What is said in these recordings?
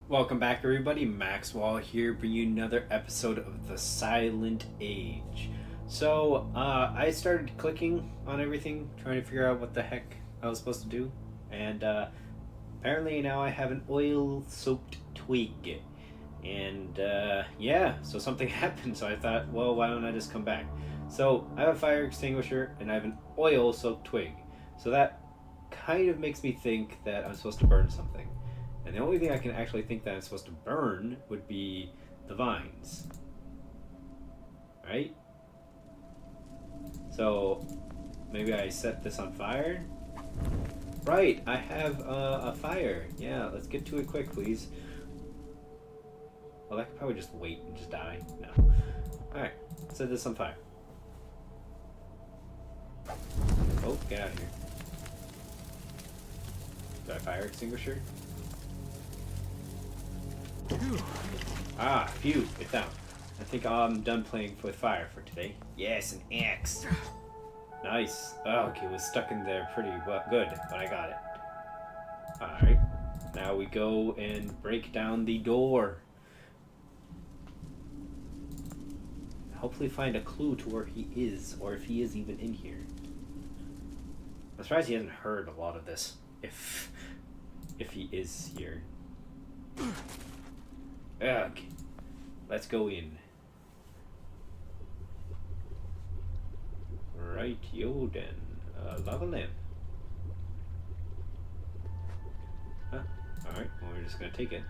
Welcome back, everybody. MaxWAL here, bringing you another episode of The Silent Age. I started clicking on everything, trying to figure out what the heck I was supposed to do, and apparently now I have an oil-soaked twig. And so something happened, so I thought, well, why don't I just come back? So I have a fire extinguisher, and I have an oil-soaked twig. So that kind of makes me think that I'm supposed to burn something. And the only thing I can actually think that I'm supposed to burn would be the vines. Right? So, maybe I set this on fire? Right, I have a fire. Yeah, let's get to it quick, please. Well, I could probably just wait and just die. No. Alright, set this on fire. Oh, get out of here. Do I have a fire extinguisher? Ah, phew, get down. I think I'm done playing with fire for today. Yes, an axe. Nice. Oh, okay, it was stuck in there pretty good, but I got it. Alright, now we go and break down the door. Hopefully find a clue to where he is, or if he is even in here. I'm surprised he hasn't heard a lot of this, if he is here. Okay, let's go in. Right, yo then. Lava lamp. Huh? Alright, well, we're just gonna take it.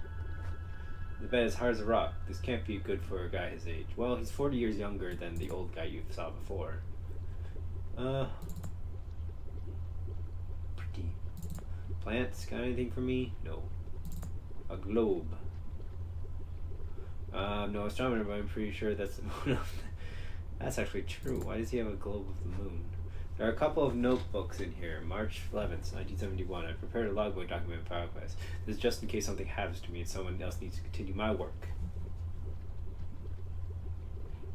The bed is hard as a rock. This can't be good for a guy his age. Well, he's 40 years younger than the old guy you saw before. Pretty. Plants, got anything for me? No. A globe. No astronomer, but I'm pretty sure that's the moon of That's actually true. Why does he have a globe of the moon? There are a couple of notebooks in here. March 11th, 1971. I prepared a logbook document in PowerQuest. This is just in case something happens to me and someone else needs to continue my work.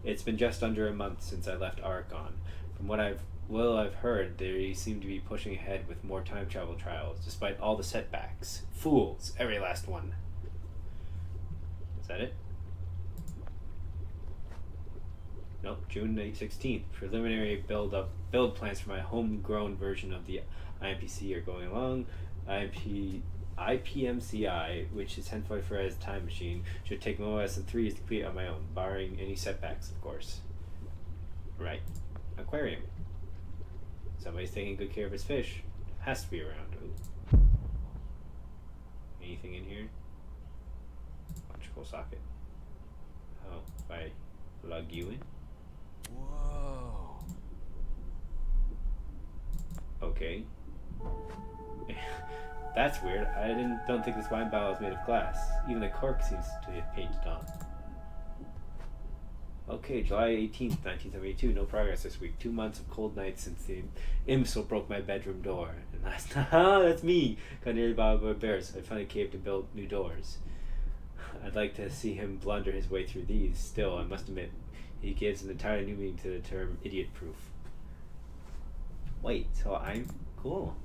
It's been just under a month since I left Archon. From what I've heard, they seem to be pushing ahead with more time travel trials, despite all the setbacks. Fools, every last one. Is that it? Nope, June 16th. Preliminary build plans for my homegrown version of the IMPC are going along. IPMCI, which is henceforth for as time machine, should take no less than 3 years to complete on my own, barring any setbacks, of course. Right. Aquarium. Somebody's taking good care of his fish. Has to be around. Ooh. Anything in here? Electrical socket. Oh, if I plug you in? Whoa. Okay. That's weird. I don't think this wine bottle is made of glass. Even the cork seems to be painted on. Okay, July 18th, 1972. No progress this week. 2 months of cold nights since the imbecile broke my bedroom door. And last night, that's me! Got nearly bothered by bears, so I finally caved to build new doors. I'd like to see him blunder his way through these. Still, I must admit, he gives an entirely new meaning to the term idiot-proof. Wait, so I'm cool.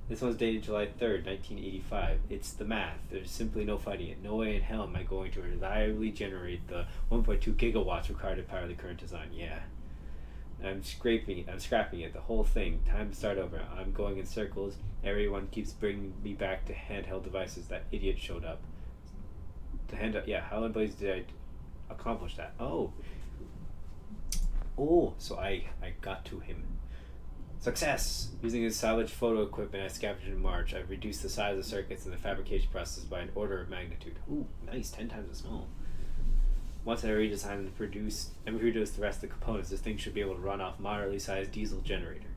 This one's dated July 3rd, 1985. It's the math. There's simply no fighting it. No way in hell am I going to reliably generate the 1.2 gigawatts required to power the current design. Yeah. I'm scrapping it, the whole thing. Time to start over. I'm going in circles. Everyone keeps bringing me back to handheld devices. That idiot showed up. How in blazes did I accomplish that? Oh, so I got to him. Success! Using his salvaged photo equipment I scavenged in March, I've reduced the size of circuits in the fabrication process by an order of magnitude. Ooh, nice, 10 times as small. Once I redesign and produce the rest of the components, this thing should be able to run off moderately sized diesel generator.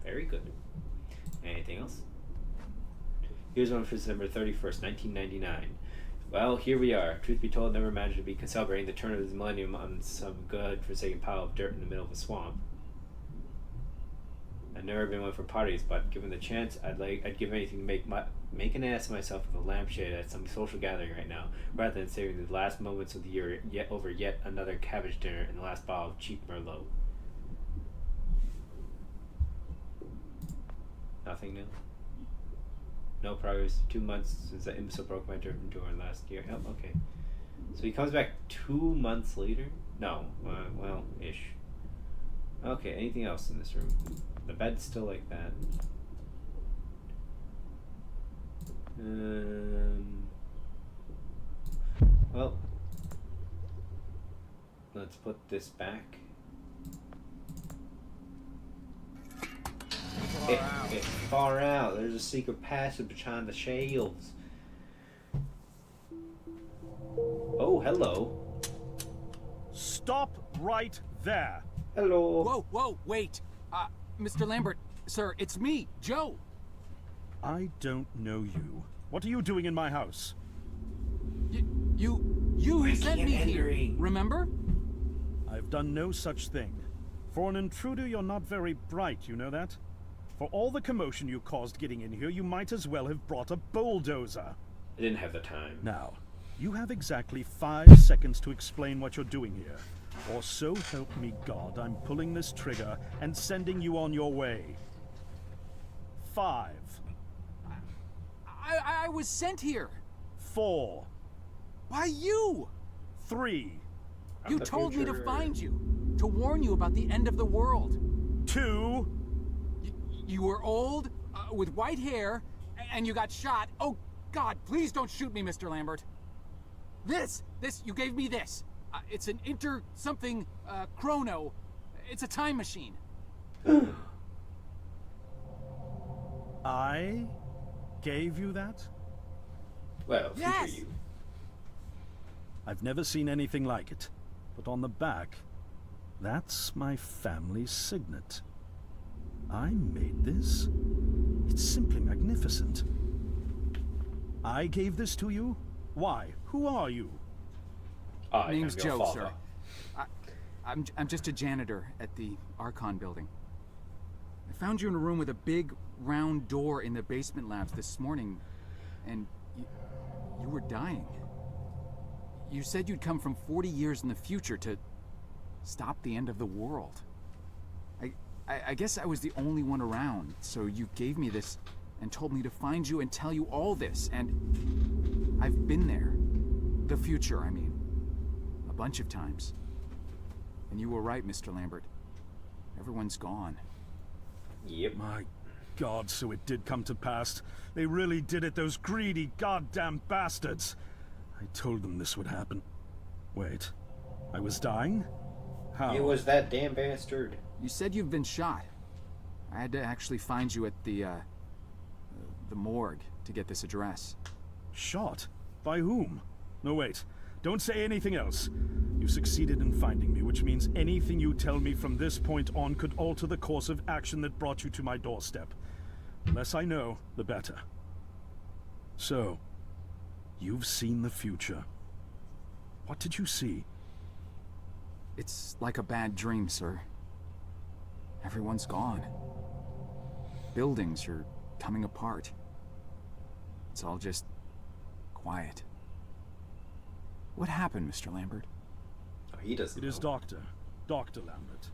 Very good. Anything else? Here's one for December 31st, 1999. Well, here we are. Truth be told, never imagined to be celebrating the turn of the millennium on some god-forsaken pile of dirt in the middle of a swamp. I've never been one for parties, but given the chance, I'd give anything to make an ass of myself with a lampshade at some social gathering right now, rather than saving the last moments of the year over yet another cabbage dinner and the last bottle of cheap Merlot. Nothing new? No progress. 2 months since the imbecile broke my driven door last year. Oh, okay. So he comes back 2 months later? No. Well, ish. Okay, anything else in this room? The bed's still like that. Well, let's put this back. It's far out. There's a secret passage behind the shelves. Oh, hello. Stop right there. Hello. Whoa, whoa, wait. Mr. Lambert, sir, it's me, Joe. I don't know you. What are you doing in my house? You sent me here, remember? I've done no such thing. For an intruder, you're not very bright, you know that? For all the commotion you caused getting in here, you might as well have brought a bulldozer. I didn't have the time. Now, you have exactly 5 seconds to explain what you're doing here. Or so help me God, I'm pulling this trigger and sending you on your way. 5. I was sent here. 4. By you. 3. You told me to find you, to warn you about the end of the world. 2. You were old, with white hair, and you got shot. Oh, God, please don't shoot me, Mr. Lambert. You gave me this. It's an something chrono. It's a time machine. I gave you that? Well, Yes. future you. I've never seen anything like it. But on the back, that's my family signet. I made this. It's simply magnificent. I gave this to you? Why? Who are you? I am Name's your Joe, father. sir. I'm just a janitor at the Archon building. I found you in a room with a big round door in the basement labs this morning, and you were dying. You said you'd come from 40 years in the future to stop the end of the world. I guess I was the only one around, so you gave me this and told me to find you and tell you all this, and I've been there. The future, I mean. A bunch of times. And you were right, Mr. Lambert. Everyone's gone. Yep. My God, so it did come to pass. They really did it, those greedy goddamn bastards. I told them this would happen. Wait, I was dying? How? It was that damn bastard. You said you've been shot. I had to actually find you at the morgue to get this address. Shot? By whom? No, wait. Don't say anything else. You succeeded in finding me, which means anything you tell me from this point on could alter the course of action that brought you to my doorstep. The less I know, the better. So, you've seen the future. What did you see? It's like a bad dream, sir. Everyone's gone. Buildings are coming apart. It's all just quiet. What happened, Mr. Lambert? Oh, he doesn't It is know. Dr. Lambert.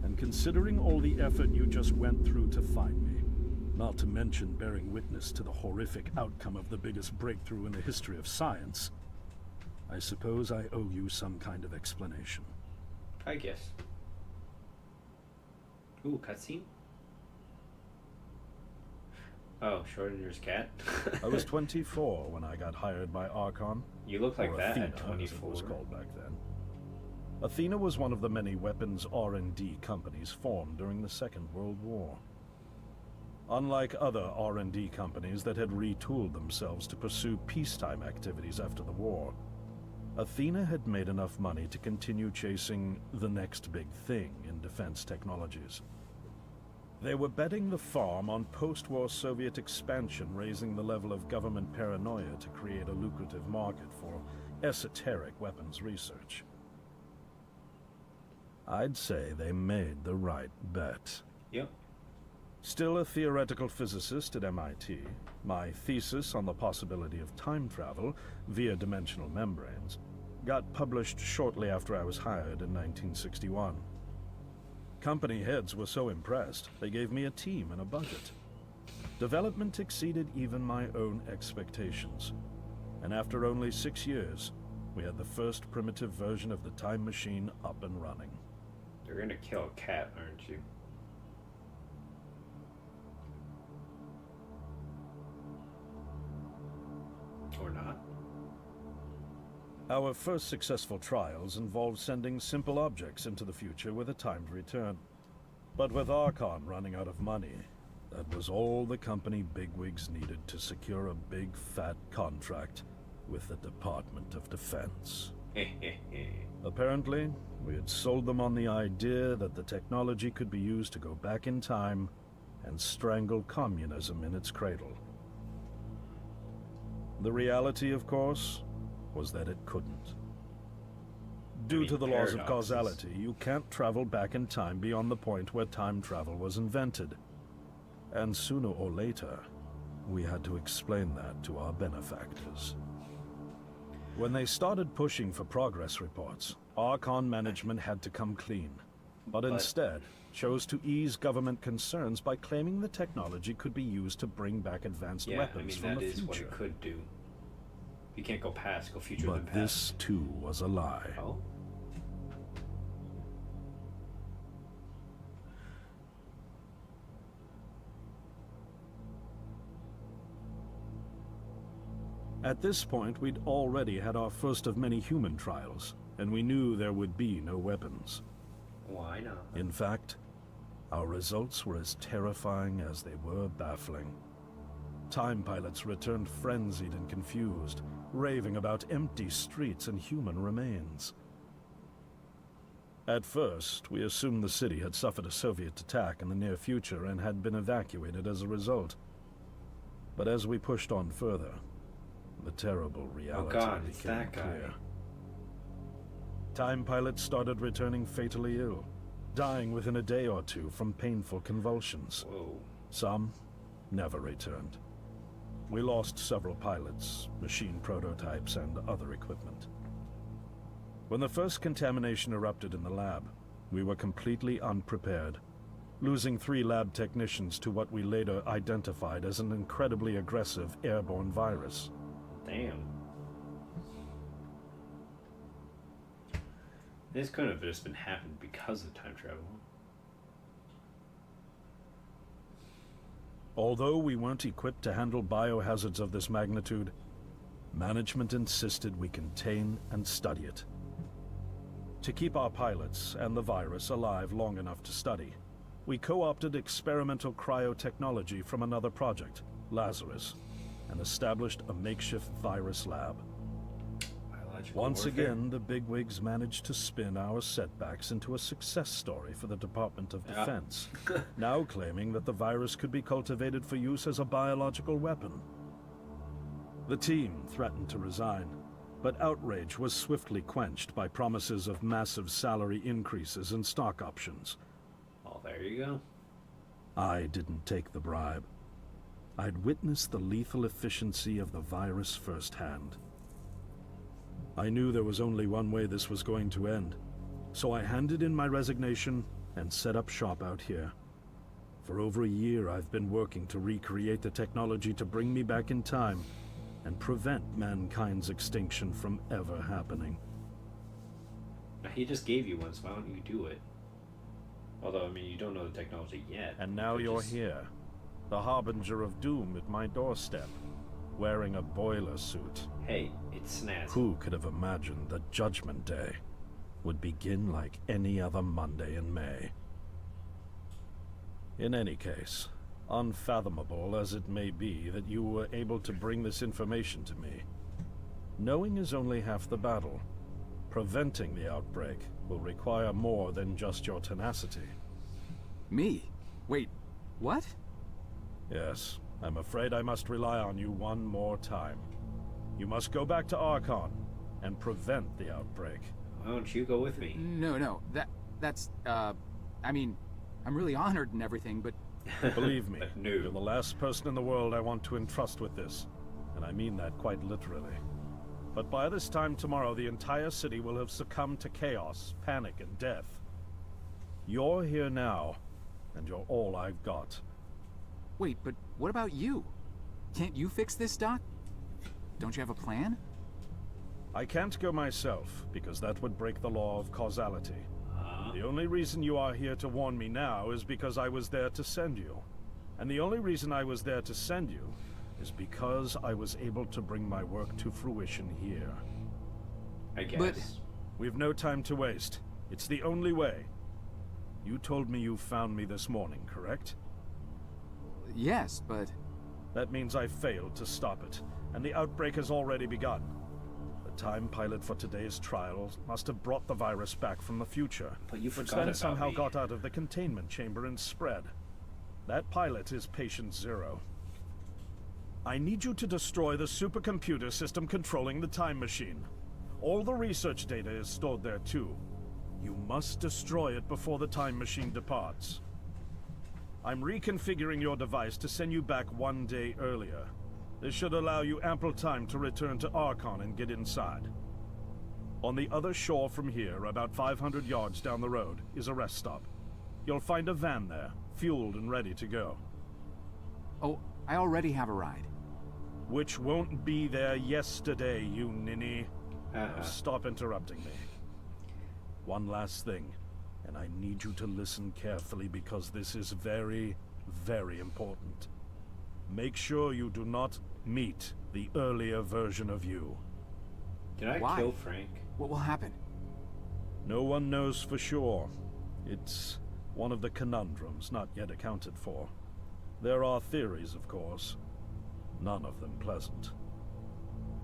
And considering all the effort you just went through to find me, not to mention bearing witness to the horrific outcome of the biggest breakthrough in the history of science, I suppose I owe you some kind of explanation. I guess. Ooh, cutscene? Oh, Schrodinger's cat? I was 24 when I got hired by Archon. You look like or that Athena, at as it 24. was called back then. Athena was one of the many weapons R&D companies formed during the Second World War. Unlike other R&D companies that had retooled themselves to pursue peacetime activities after the war, Athena had made enough money to continue chasing the next big thing in defense technologies. They were betting the farm on post-war Soviet expansion, raising the level of government paranoia to create a lucrative market for esoteric weapons research. I'd say they made the right bet. Yep. Still a theoretical physicist at MIT, my thesis on the possibility of time travel via dimensional membranes got published shortly after I was hired in 1961. Company heads were so impressed, they gave me a team and a budget. Development exceeded even my own expectations. And after only 6 years, we had the first primitive version of the time machine up and running. You're gonna kill a cat, aren't you? Or not? Our first successful trials involved sending simple objects into the future with a timed return. But with Archon running out of money, that was all the company bigwigs needed to secure a big fat contract with the Department of Defense. Apparently, we had sold them on the idea that the technology could be used to go back in time and strangle communism in its cradle. The reality, of course, was that it couldn't. Due to the laws of causality, you can't travel back in time beyond the point where time travel was invented. And sooner or later, we had to explain that to our benefactors. When they started pushing for progress reports, Archon management had to come clean, but instead chose to ease government concerns by claiming the technology could be used to bring back advanced weapons from the future. That is what it could do. You can't go past, go future but then past. This too was a lie. Oh? At this point, we'd already had our first of many human trials, and we knew there would be no weapons. Why not? In fact, our results were as terrifying as they were baffling. Time pilots returned frenzied and confused, raving about empty streets and human remains. At first, we assumed the city had suffered a Soviet attack in the near future and had been evacuated as a result. But as we pushed on further, the terrible reality became clear. Time pilots started returning fatally ill, dying within a day or two from painful convulsions. Whoa. Some never returned. We lost several pilots, machine prototypes, and other equipment. When the first contamination erupted in the lab, we were completely unprepared, losing 3 lab technicians to what we later identified as an incredibly aggressive airborne virus. Damn. This couldn't have just been happened because of time travel. Although we weren't equipped to handle biohazards of this magnitude, management insisted we contain and study it. To keep our pilots and the virus alive long enough to study, we co-opted experimental cryotechnology from another project, Lazarus, and established a makeshift virus lab. Once again, the bigwigs managed to spin our setbacks into a success story for the Department of Defense, now claiming that the virus could be cultivated for use as a biological weapon. The team threatened to resign, but outrage was swiftly quenched by promises of massive salary increases and stock options. Oh, there you go. I didn't take the bribe. I'd witnessed the lethal efficiency of the virus firsthand. I knew there was only one way this was going to end, so I handed in my resignation and set up shop out here. For over a year, I've been working to recreate the technology to bring me back in time and prevent mankind's extinction from ever happening. Now, he just gave you one, so why don't you do it? Although, I mean, you don't know the technology yet. And now you're here, the harbinger of doom at my doorstep, wearing a boiler suit. Hey, it's snazzy. Who could have imagined that Judgment Day would begin like any other Monday in May? In any case, unfathomable as it may be that you were able to bring this information to me, knowing is only half the battle. Preventing the outbreak will require more than just your tenacity. Me? Wait, what? Yes, I'm afraid I must rely on you one more time. You must go back to Archon and prevent the outbreak. Why don't you go with me? No, that's, I mean, I'm really honored and everything, but... Believe me, No. you're the last person in the world I want to entrust with this, and I mean that quite literally. But by this time tomorrow, the entire city will have succumbed to chaos, panic, and death. You're here now, and you're all I've got. Wait, but what about you? Can't you fix this, Doc? Don't you have a plan? I can't go myself, because that would break the law of causality. The only reason you are here to warn me now is because I was there to send you. And the only reason I was there to send you is because I was able to bring my work to fruition here. I guess. But We've no time to waste. It's the only way. You told me you found me this morning, correct? yes, but That means I failed to stop it, and the outbreak has already begun. The time pilot for today's trial must have brought the virus back from the future, But you which forgot then about somehow me. got out of the containment chamber and spread. That pilot is Patient Zero. I need you to destroy the supercomputer system controlling the time machine. All the research data is stored there too. You must destroy it before the time machine departs. I'm reconfiguring your device to send you back 1 day earlier. This should allow you ample time to return to Archon and get inside. On the other shore from here, about 500 yards down the road, is a rest stop. You'll find a van there, fueled and ready to go. oh, I already have a ride. Which won't be there yesterday, you ninny. Now stop interrupting me. One last thing, and I need you to listen carefully because this is very, very important. Make sure you do not meet the earlier version of you. Did I Why? kill Frank? What will happen? No one knows for sure. It's one of the conundrums not yet accounted for. There are theories, of course. None of them pleasant.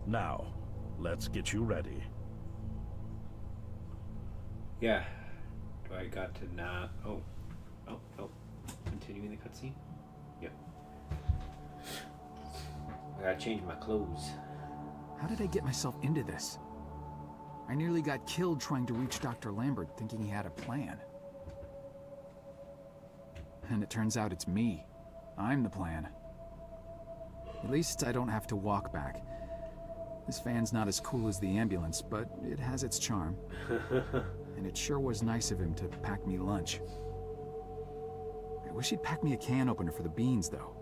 Now, let's get you ready. Yeah. Do I got to not... Oh. Continuing the cutscene? Yep. I gotta change my clothes. How did I get myself into this? I nearly got killed trying to reach Dr. Lambert thinking he had a plan. And it turns out it's me. I'm the plan. At least I don't have to walk back. This van's not as cool as the ambulance, but it has its charm. And it sure was nice of him to pack me lunch. I wish he'd pack me a can opener for the beans, though.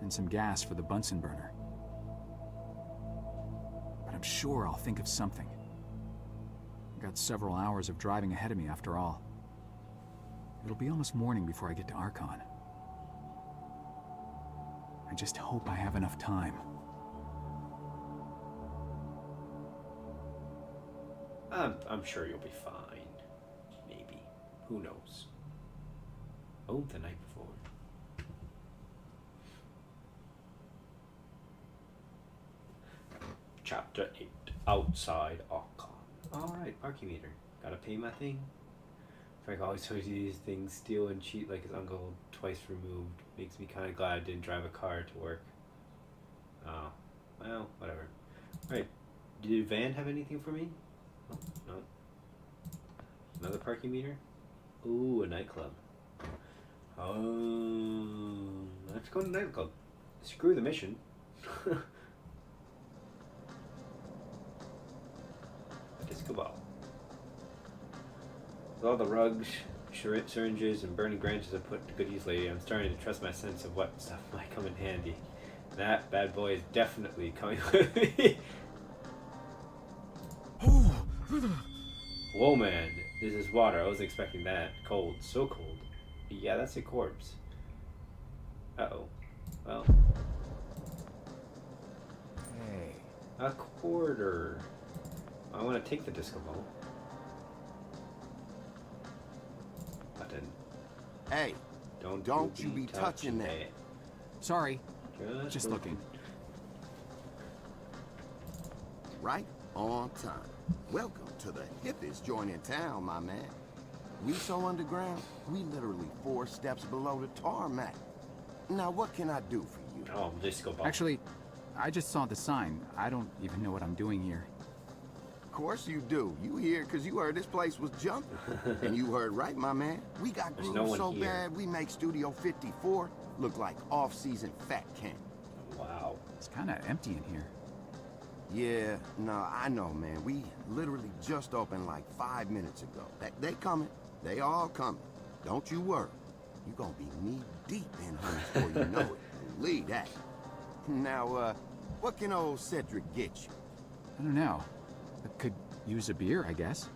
And some gas for the Bunsen burner. But I'm sure I'll think of something. I've got several hours of driving ahead of me after all. It'll be almost morning before I get to Archon. I just hope I have enough time. I'm sure you'll be fine. Maybe. Who knows? Oh, the night before. Chapter 8. Outside Archon. Alright, Archimeter. Gotta pay my thing. Frank always tells you these things, steal and cheat like his uncle twice removed. Makes me kinda glad I didn't drive a car to work. Oh. Well, whatever. Right. Did Van have anything for me? Oh, no. Another parking meter? Ooh, a nightclub. Oh, let's go to the nightclub. Screw the mission. Disco ball. With all the rugs, syringes, and burning branches I put to good use lately, I'm starting to trust my sense of what stuff might come in handy. That bad boy is definitely coming with me. Whoa, man. This is water. I wasn't expecting that. Cold. So cold. Yeah, that's a corpse. Uh-oh. Well. Hey. A quarter. I want to take the disco ball. Button. Hey, Don't you be touching that. it. Sorry, just looking. looking. right on time. Welcome to the hippest joint in town, my man. We so underground, we literally 4 steps below the tarmac. Now, what can I do for you? Oh, disco ball. Actually, I just saw the sign. I don't even know what I'm doing here. Of course you do. You here because you heard this place was jumping. And you heard right, my man. We got There's grooves no one so here. bad, we make Studio 54 look like off-season fat camp. Wow. It's kind of empty in here. Yeah, no, I know, man. We literally just opened like 5 minutes ago. They coming. They all coming. Don't you worry. You gonna be knee deep in honey before you know it. Believe that. Now, what can old Cedric get you? I don't know. I could use a beer, I guess.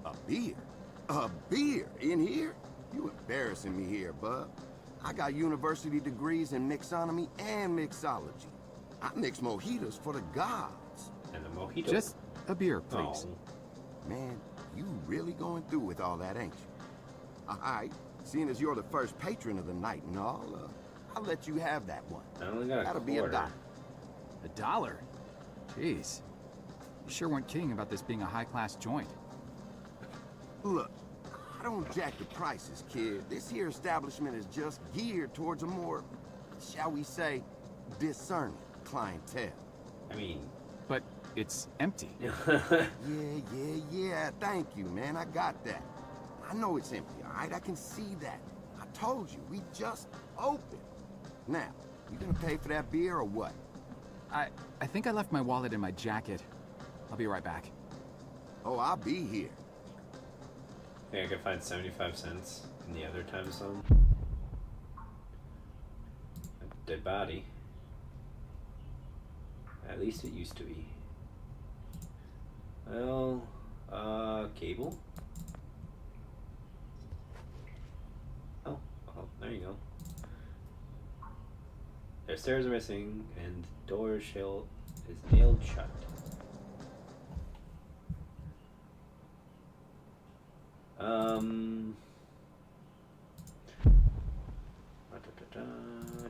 A beer? A beer in here? You embarrassing me here, bub. I got university degrees in mixonomy and mixology. I mix mojitos for the gods. And the mojito. Just a beer, please. Oh. Man, you really going through with all that, ain't you? All right, seeing as you're the first patron of the night and all, I'll let you have that one. I only got a That'll quarter. be $1. $1? Jeez. You sure weren't kidding about this being a high-class joint. Look, I don't jack the prices, kid. This here establishment is just geared towards a more, shall we say, discerning clientele. I mean... But it's empty. Yeah, thank you, man. I got that. I know it's empty, all right? I can see that. I told you, we just opened. Now, you gonna pay for that beer or what? I think I left my wallet in my jacket. I'll be right back. Oh, I'll be here. I think I could find 75 cents in the other time zone. A dead body. At least it used to be. Well, cable? Oh, there you go. Their stairs are missing, and the door shell is nailed shut.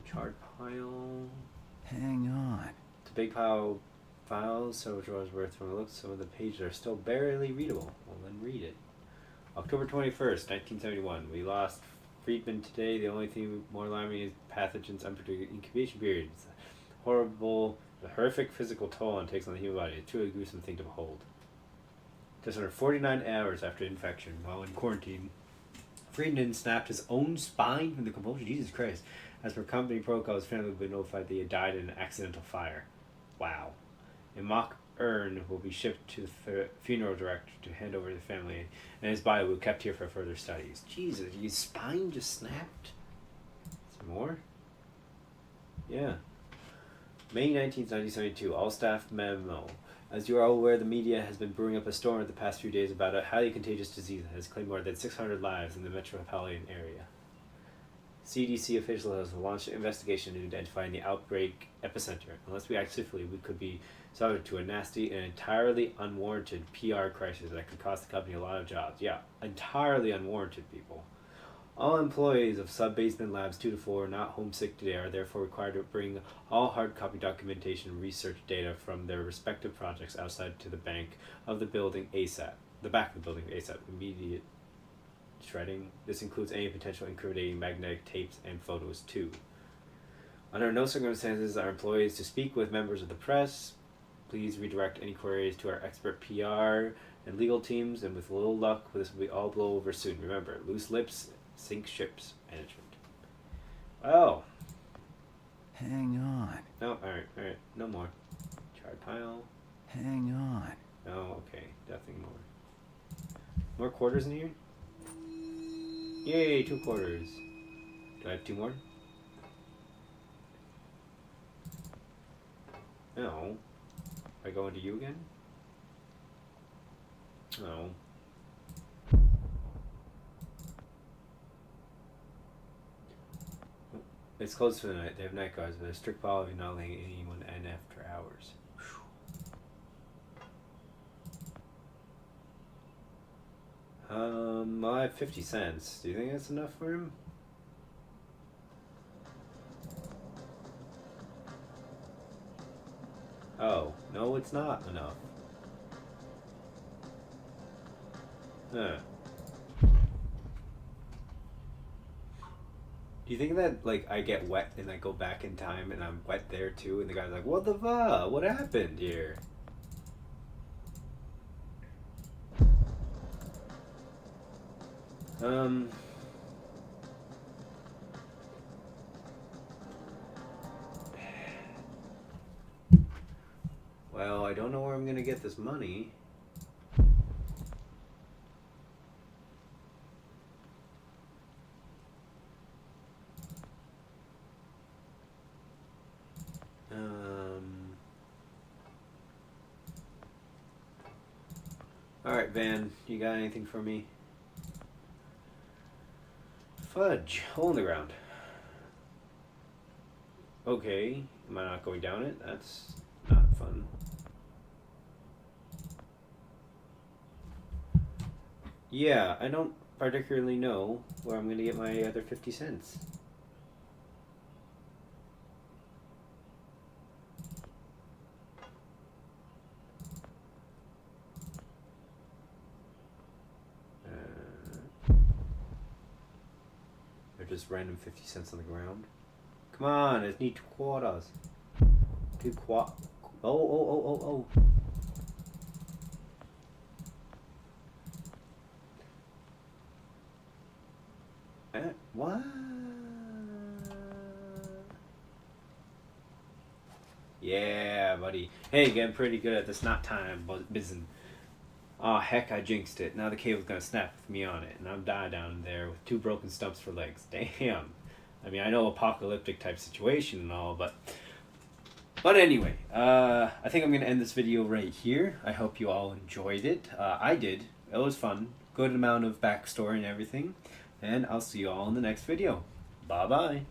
Chart pile. Hang on. It's a big pile of files, several drawers worth. From the looks, some of the pages are still barely readable. Well, then read it. October 21st, 1971. We lost Friedman today. The only thing more alarming is pathogens' unpredicted incubation periods. The horrific physical toll it takes on the human body. It's a truly gruesome thing to behold. Just under 49 hours after infection, while in quarantine, Friedman snapped his own spine from the convulsion. Jesus Christ. As per company protocol, his family will be notified that he had died in an accidental fire. Wow. A mock urn will be shipped to the funeral director to hand over to the family, and his body will be kept here for further studies. Jesus, his spine just snapped? Some more? Yeah. May 19th, 1972. All staff memo. As you are all aware, the media has been brewing up a storm the past few days about a highly contagious disease that has claimed more than 600 lives in the metropolitan area. CDC officials have launched an investigation into identifying the outbreak epicenter. Unless we act swiftly, we could be subject to a nasty and entirely unwarranted PR crisis that could cost the company a lot of jobs. Yeah, entirely unwarranted, people. All employees of sub-basement labs 2 to 4 not homesick today are therefore required to bring all hard copy documentation and research data from their respective projects outside to the back of the building ASAP. Immediate shredding. This includes any potential incriminating magnetic tapes and photos too. Under no circumstances are employees to speak with members of the press. Please redirect any queries to our expert PR and legal teams, and with a little luck, this will be all blow over soon. Remember, loose lips sink ships management. Oh. Hang on. No, alright. No more. Charred pile. Hang on. No, okay. Nothing more. More quarters in here? Yay, 2 quarters. Do I have 2 more? No. I go into you again? No. It's closed for the night. They have night guards, but a strict policy not letting anyone in after hours. I have 50 cents. Do you think that's enough for him? Oh, no, it's not enough. Huh. Do you think that, like, I get wet and I go back in time and I'm wet there too, and the guy's like, what the fuck? What happened here? Well, I don't know where I'm gonna get this money. Alright, Van, you got anything for me? Fudge, hole in the ground. Okay, am I not going down it? That's not fun. Yeah, I don't particularly know where I'm going to get my other 50 cents. They're just random 50 cents on the ground. Come on, I need 2 quarters. 2 quart. Oh. What? Yeah, buddy. Hey, getting pretty good at this knot time bizzing. Oh, heck, I jinxed it. Now the cable's gonna snap with me on it, and I'm dying down there with 2 broken stumps for legs. Damn. I mean, I know apocalyptic type situation and all, but anyway, I think I'm gonna end this video right here. I hope you all enjoyed it. I did. It was fun. Good amount of backstory and everything. And I'll see you all in the next video. Bye-bye.